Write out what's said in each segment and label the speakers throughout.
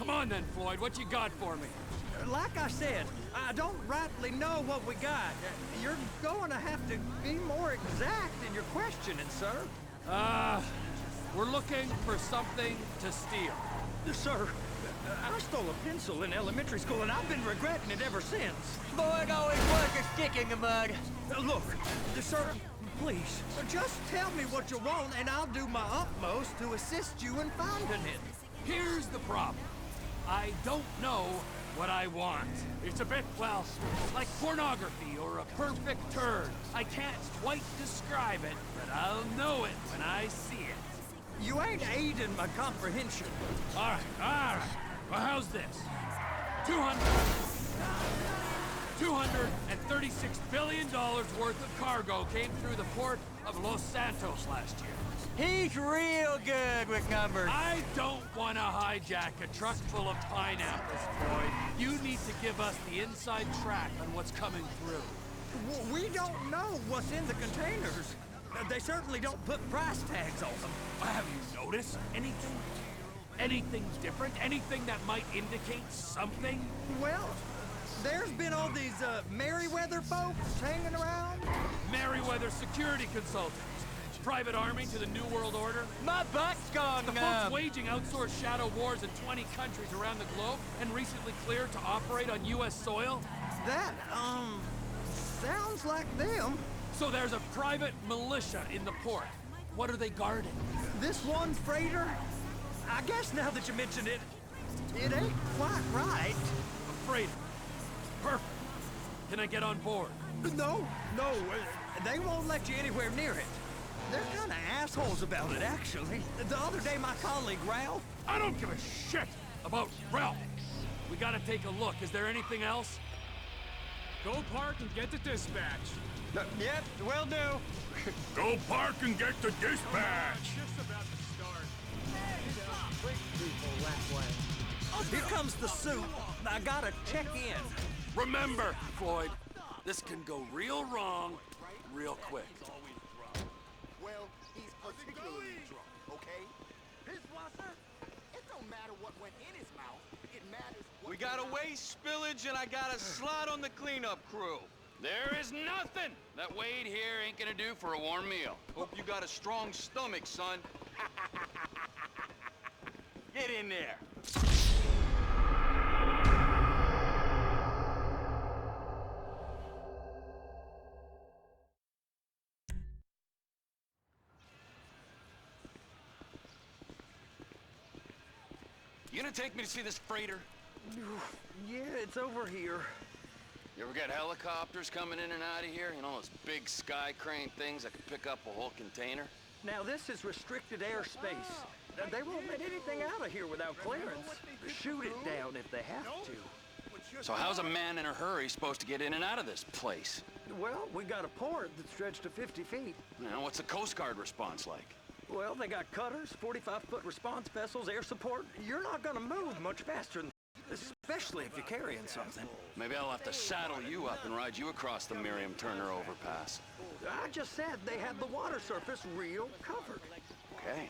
Speaker 1: Come on then, Floyd, what you got for me?
Speaker 2: Like I said, I don't rightly know what we got. You're going to have to be more exact in your questioning, sir.
Speaker 1: We're looking for something to steal.
Speaker 2: Sir, I stole a pencil in elementary school, and I've been regretting it ever since.
Speaker 3: Boy, always worth a stick in the mud.
Speaker 2: Look, sir, please, just tell me what you want, and I'll do my utmost to assist you in finding it.
Speaker 1: Here's the problem. I don't know what I want. It's a bit, well, like pornography or a perfect turn. I can't quite describe it, but I'll know it when I see it.
Speaker 2: You ain't aiding my comprehension.
Speaker 1: All right. Well, how's this? $236 billion worth of cargo came through the port of Los Santos last year.
Speaker 3: He's real good with numbers.
Speaker 1: I don't want to hijack a truck full of pineapples, Floyd. You need to give us the inside track on what's coming through.
Speaker 2: We don't know what's in the containers. They certainly don't put price tags on them.
Speaker 1: Have you noticed anything? Anything different? Anything that might indicate something?
Speaker 2: Well, there's been all these Merryweather folks hanging around.
Speaker 1: Merryweather security consultants. Private army to the New World Order.
Speaker 3: My butt's gone
Speaker 1: The folks waging outsourced shadow wars in 20 countries around the globe and recently cleared to operate on U.S. soil.
Speaker 2: That, sounds like them.
Speaker 1: So there's a private militia in the port. What are they guarding?
Speaker 2: This one freighter? I guess now that you mention it, it ain't quite right.
Speaker 1: A freighter. Perfect. Can I get on board?
Speaker 2: No, they won't let you anywhere near it. They're kind of assholes about it, actually. The other day, my colleague, Ralph...
Speaker 1: I don't give a shit about Ralph. We gotta take a look. Is there anything else?
Speaker 4: Go park and get the dispatch.
Speaker 3: Yep, will do.
Speaker 1: Go park and get the dispatch.
Speaker 4: Just about to start.
Speaker 2: Here comes the suit. I gotta check in.
Speaker 1: Remember, Floyd, this can go real wrong real quick.
Speaker 5: Well, he's particularly drunk, okay? Dishwasher? It don't matter what went in his mouth. It matters what...
Speaker 6: We got a waste spillage and I got a slot on the cleanup crew.
Speaker 7: There is nothing that Wade here ain't gonna do for a warm meal.
Speaker 6: Hope you got a strong stomach, son. Get in there.
Speaker 7: You gonna take me to see this freighter?
Speaker 2: Yeah, it's over here.
Speaker 7: You ever get helicopters coming in and out of here? You know, those big sky crane things that can pick up a whole container?
Speaker 2: Now, this is restricted airspace. They won't let anything out of here without clearance. Shoot it down if they have to.
Speaker 7: So how's a man in a hurry supposed to get in and out of this place?
Speaker 2: Well, we got a port that's stretched to 50 feet.
Speaker 7: You know, what's the Coast Guard response like?
Speaker 2: Well, they got cutters, 45-foot response vessels, air support. You're not gonna move much faster than... especially if you're carrying something.
Speaker 7: Maybe I'll have to saddle you up and ride you across the Miriam Turner overpass.
Speaker 2: I just said they had the water surface real covered.
Speaker 7: Okay.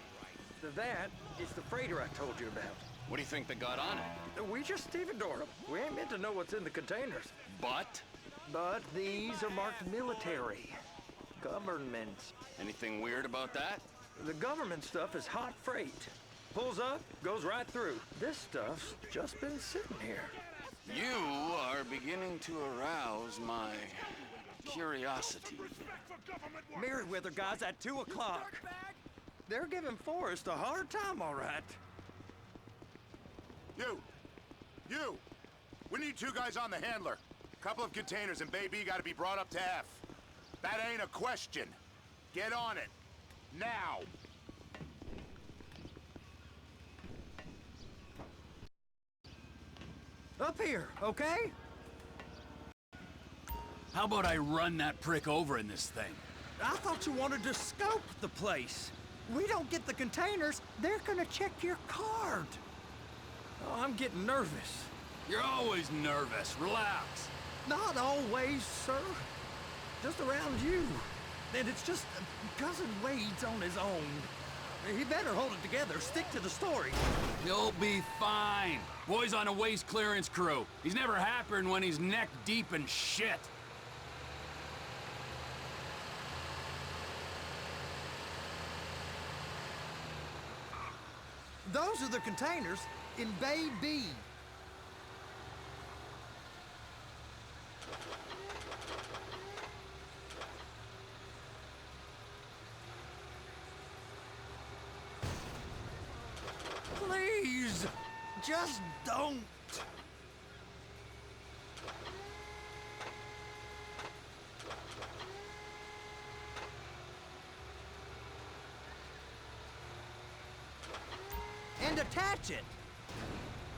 Speaker 2: That is the freighter I told you about.
Speaker 7: What do you think they got on it?
Speaker 2: We just stevedored them. We ain't meant to know what's in the containers.
Speaker 7: But?
Speaker 2: But these are marked military. Government.
Speaker 7: Anything weird about that?
Speaker 2: The government stuff is hot freight. Pulls up, goes right through. This stuff's just been sitting here.
Speaker 7: You are beginning to arouse my curiosity.
Speaker 2: Merryweather guys at 2 o'clock. They're giving Forrest a hard time, all right.
Speaker 5: You! We need 2 guys on the handler. Couple of containers and Baby gotta be brought up to F. That ain't a question. Get on it. Now!
Speaker 2: Up here, okay?
Speaker 1: How about I run that prick over in this thing?
Speaker 2: I thought you wanted to scope the place. We don't get the containers, they're gonna check your card. Oh, I'm getting nervous.
Speaker 1: You're always nervous. Relax.
Speaker 2: Not always, sir. Just around you. And it's just Cousin Wade's on his own. He better hold it together. Stick to the story.
Speaker 1: He'll be fine. Boy's on a waste clearance crew. He's never happier than when he's neck deep in shit.
Speaker 2: Those are the containers in Bay B. Please, just don't. And attach it.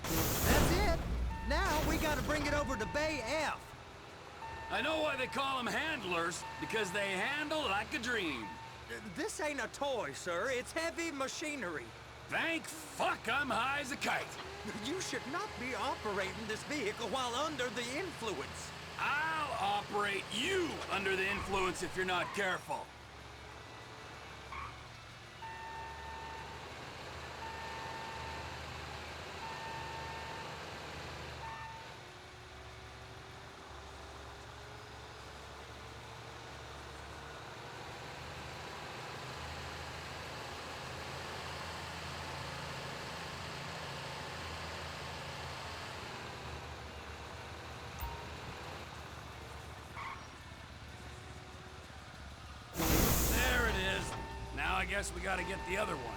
Speaker 2: That's it. Now we gotta bring it over to Bay F.
Speaker 1: I know why they call them handlers, because they handle like a dream.
Speaker 2: This ain't a toy, sir. It's heavy machinery.
Speaker 1: Thank fuck I'm high as a kite.
Speaker 2: You should not be operating this vehicle while under the influence.
Speaker 1: I'll operate you under the influence if you're not careful. I guess we gotta get the other one.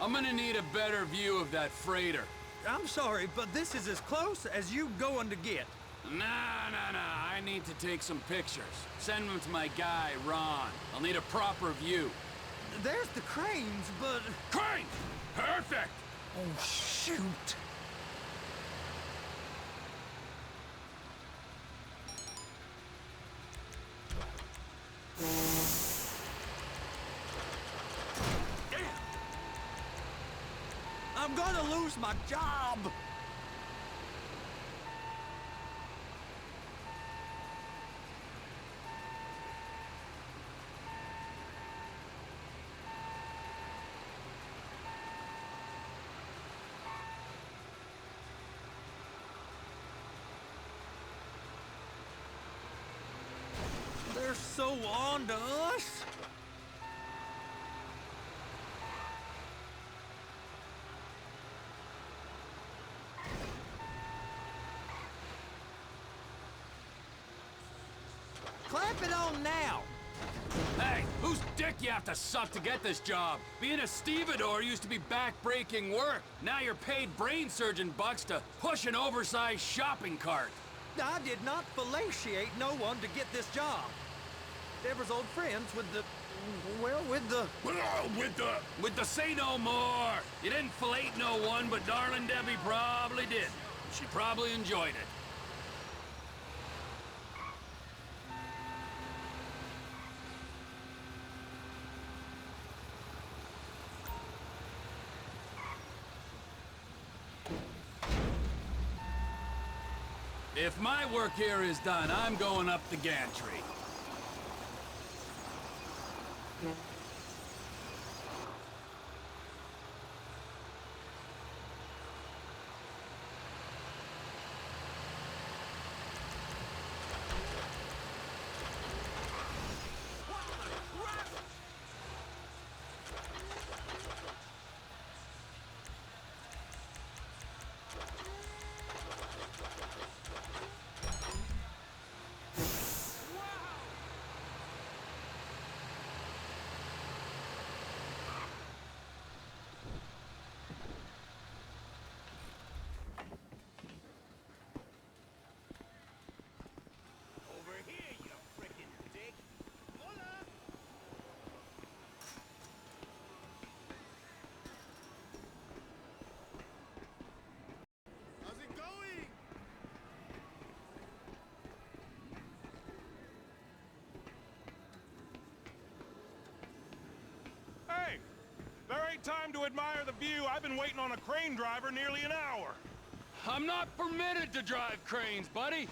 Speaker 1: I'm gonna need a better view of that freighter.
Speaker 2: I'm sorry, but this is as close as you going to get.
Speaker 1: Nah. I need to take some pictures. Send them to my guy, Ron. I'll need a proper view.
Speaker 2: There's the cranes, but...
Speaker 1: Crane! Perfect!
Speaker 2: Oh, shoot. I'm gonna lose my job! They're so on to us! Clamp it on now!
Speaker 1: Hey, whose dick you have to suck to get this job? Being a stevedore used to be back-breaking work. Now you're paid brain surgeon bucks to push an oversized shopping cart.
Speaker 2: I did not fellatiate no one to get this job. Deborah's old friends with the... well, with the...
Speaker 1: With the say no more. You didn't fillet no one, but darling Debbie probably did. She probably enjoyed it. If my work here is done, I'm going up the gantry.
Speaker 8: Time to admire the view. I've been waiting on a crane driver nearly an hour.
Speaker 1: I'm not permitted to drive cranes, buddy.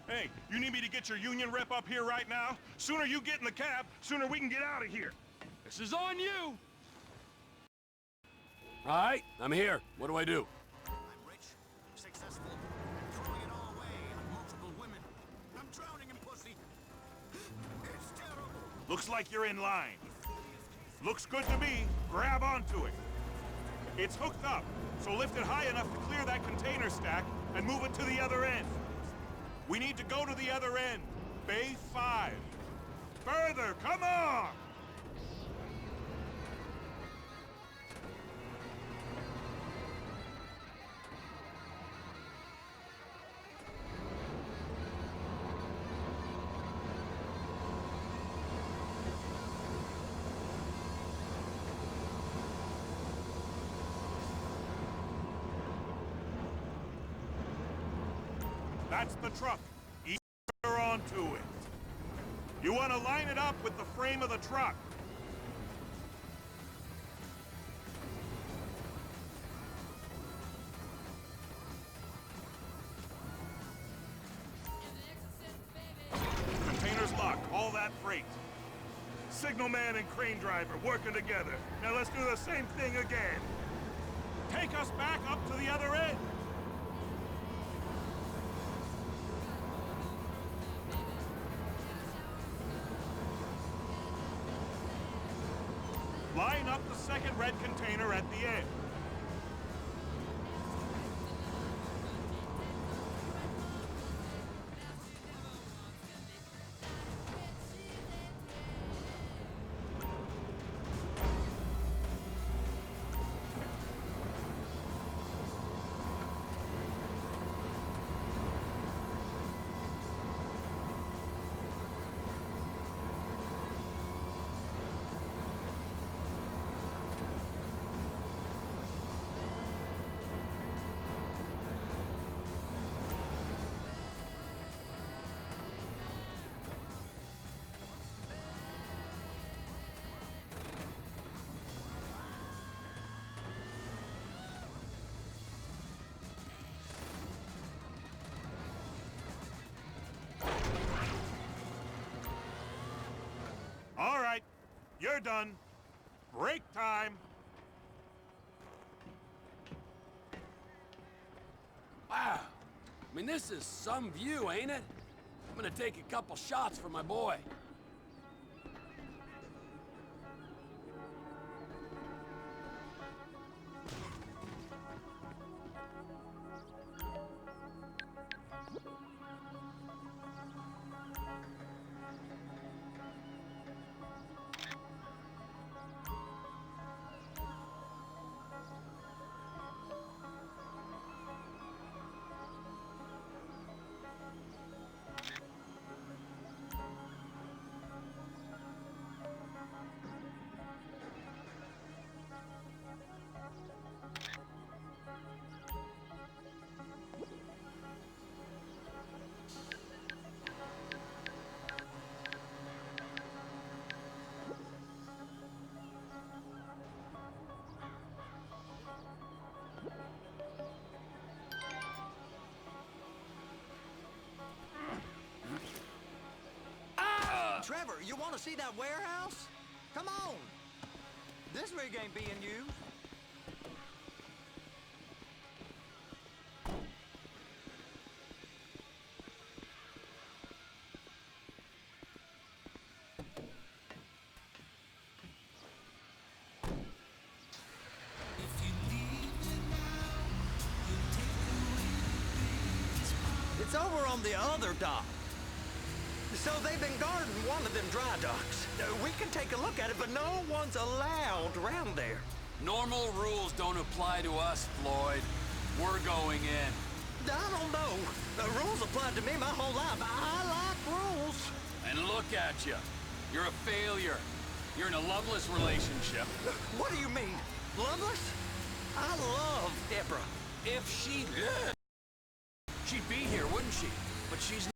Speaker 8: Hey, you need me to get your union rep up here right now? Sooner you get in the cab, sooner we can get out of here.
Speaker 1: This is on you. All right, I'm here. What do I do?
Speaker 5: I'm rich, successful, and throwing it all away on multiple women. I'm drowning in pussy. It's terrible.
Speaker 8: Looks like you're in line. Looks good to me. Grab onto it. It's hooked up, so lift it high enough to clear that container stack and move it to the other end. We need to go to the other end. Bay 5. Further, come on! That's the truck. Ease her onto it. You want to line it up with the frame of the truck. Container's locked. All that freight. Signalman and crane driver working together. Now let's do the same thing again. Take us back up to the other end. Line up the second red container at the end. All right, you're done. Break time.
Speaker 1: Wow. I mean, this is some view, ain't it? I'm gonna take a couple shots for my boy.
Speaker 2: Trevor, you want to see that warehouse? Come on. This rig ain't being used. It's over on the other dock. So they've been guarding one of them dry docks. We can take a look at it, but no one's allowed around there.
Speaker 1: Normal rules don't apply to us, Floyd. We're going in.
Speaker 2: I don't know. The rules applied to me my whole life. I like rules.
Speaker 1: And look at you. You're a failure. You're in a loveless relationship.
Speaker 2: What do you mean? Loveless? I love Deborah.
Speaker 1: If she did, she'd be here, wouldn't she? But she's